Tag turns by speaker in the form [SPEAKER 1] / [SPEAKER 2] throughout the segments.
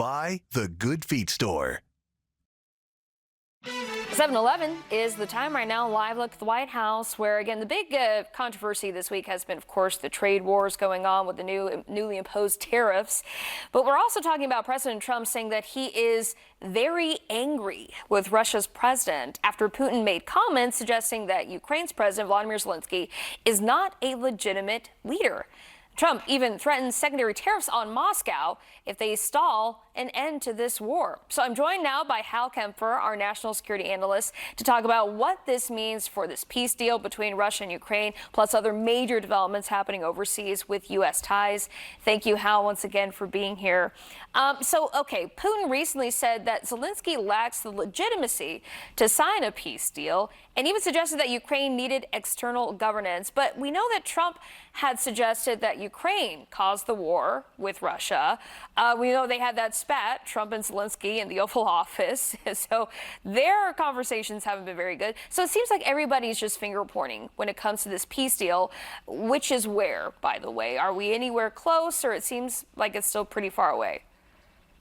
[SPEAKER 1] by The Good Feet Store.
[SPEAKER 2] 7:11 is the time right now. Live look at the White House, where again the big controversy this week has been, of course, the trade wars going on with the newly imposed tariffs. But we're also talking about President Trump saying that he is very angry with Russia's president after Putin made comments suggesting that Ukraine's president Vladimir Zelenskyy is not a legitimate leader. Trump even threatens secondary tariffs on Moscow if they stall an end to this war. So I'm joined now by Hal Kempfer, our national security analyst, to talk about what this means for this peace deal between Russia and Ukraine, plus other major developments happening overseas with U.S. ties. Thank you, Hal, once again for being here. Putin recently said that Zelenskyy lacks the legitimacy to sign a peace deal and even suggested that Ukraine needed external governance. But we know that Trump had suggested that Ukraine caused the war with Russia. We know they had that spat, Trump and Zelenskyy, in the Oval Office. So their conversations haven't been very good. So it seems like everybody's just finger pointing when it comes to this peace deal, which is where, by the way? Are we anywhere close, or it seems like it's still pretty far away?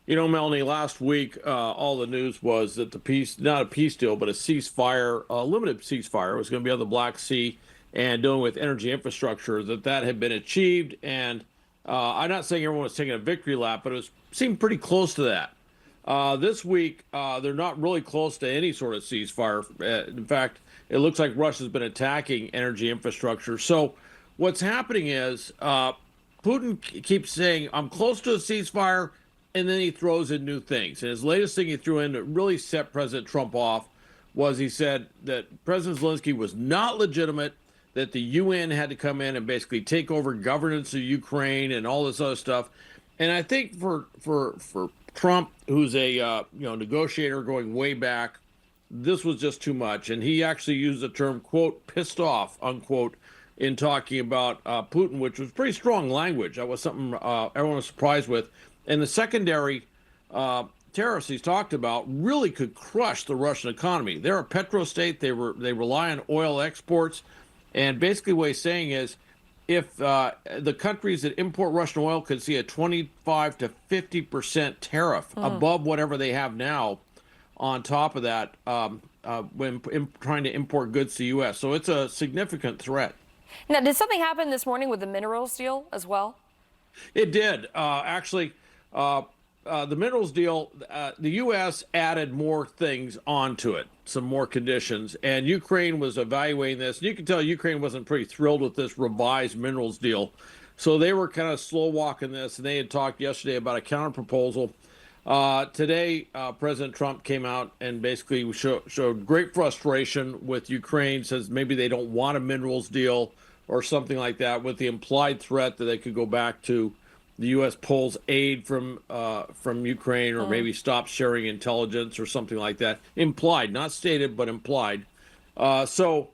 [SPEAKER 3] You know, Melanie, last week, all the news was that the peace, not a peace deal, but a ceasefire, a limited ceasefire, was going to be on the Black Sea and dealing with energy infrastructure, that had been achieved. And I'm not saying everyone was taking a victory lap, but it seemed pretty close to that. This week, they're not really close to any sort of ceasefire. In fact, it looks like Russia's been attacking energy infrastructure. So what's happening is Putin keeps saying, I'm close to a ceasefire, and then he throws in new things. And his latest thing he threw in that really set President Trump off was he said that President Zelenskyy was not legitimate, that the UN had to come in and basically take over governance of Ukraine and all this other stuff. And I think for Trump, who's a negotiator going way back, this was just too much. And he actually used the term, quote, pissed off, unquote, in talking about Putin, which was pretty strong language. That was something everyone was surprised with. And the secondary tariffs he's talked about really could crush the Russian economy. They're a petrostate. They rely on oil exports. And basically what he's saying is if the countries that import Russian oil could see a 25 to 50% tariff above whatever they have now on top of that when trying to import goods to the U.S. So it's a significant threat.
[SPEAKER 2] Now, did something happen this morning with the minerals deal as well?
[SPEAKER 3] It did. Actually, the minerals deal, the U.S. added more things onto it, some more conditions, and Ukraine was evaluating this. And you can tell Ukraine wasn't pretty thrilled with this revised minerals deal. So they were kind of slow walking this, and they had talked yesterday about a counterproposal. Today, President Trump came out and basically showed great frustration with Ukraine, says maybe they don't want a minerals deal or something like that, with the implied threat that they could go back to the U.S. pulls aid from Ukraine, or maybe stops sharing intelligence or something like that. Implied, not stated, but implied. So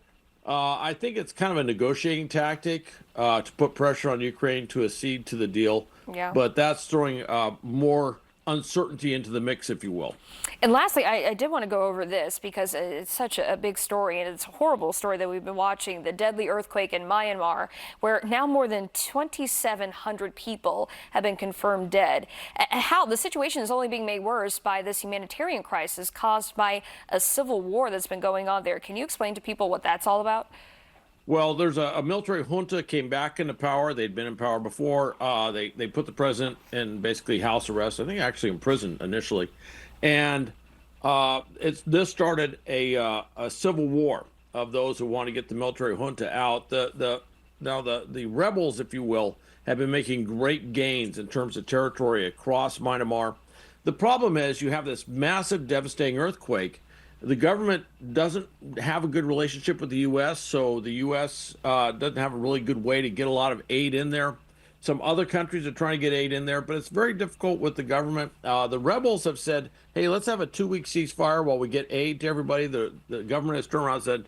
[SPEAKER 3] I think it's kind of a negotiating tactic to put pressure on Ukraine to accede to the deal.
[SPEAKER 2] Yeah.
[SPEAKER 3] But that's throwing more uncertainty into the mix, if you will.
[SPEAKER 2] And lastly, I did want to go over this because it's such a big story, and it's a horrible story that we've been watching, the deadly earthquake in Myanmar, where now more than 2,700 people have been confirmed dead. How the situation is only being made worse by this humanitarian crisis caused by a civil war that's been going on there. Can you explain to people what that's all about?
[SPEAKER 3] Well, there's a military junta came back into power. They'd been in power before. They put the president in basically house arrest. I think actually in prison initially, and this started a civil war of those who want to get the military junta out. The rebels, if you will, have been making great gains in terms of territory across Myanmar. The problem is you have this massive, devastating earthquake. The government doesn't have a good relationship with the U.S., so the U.S. Doesn't have a really good way to get a lot of aid in there. Some other countries are trying to get aid in there, but it's very difficult with the government. The rebels have said, hey, let's have a 2-week ceasefire while we get aid to everybody. The government has turned around and said,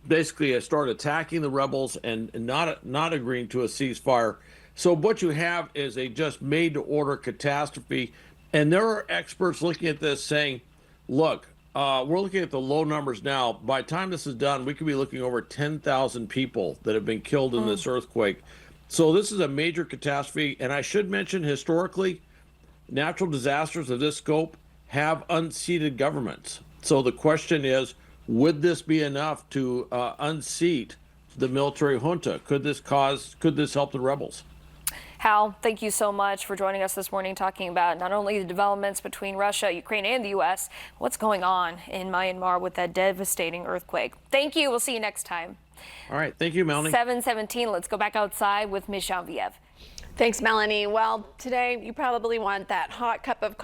[SPEAKER 3] basically started attacking the rebels and not agreeing to a ceasefire. So what you have is a just made-to-order catastrophe. And there are experts looking at this saying, look, we're looking at the low numbers now. By the time this is done, we could be looking over 10,000 people that have been killed in this earthquake. So this is a major catastrophe. And I should mention, historically, natural disasters of this scope have unseated governments. So the question is, would this be enough to unseat the military junta? Could this help the rebels?
[SPEAKER 2] Hal, thank you so much for joining us this morning, talking about not only the developments between Russia, Ukraine, and the U.S., what's going on in Myanmar with that devastating earthquake. Thank you. We'll see you next time.
[SPEAKER 3] All right. Thank you, Melanie.
[SPEAKER 2] 7:17. Let's go back outside with Ms. Genevieve.
[SPEAKER 4] Thanks, Melanie. Well, today you probably want that hot cup of coffee.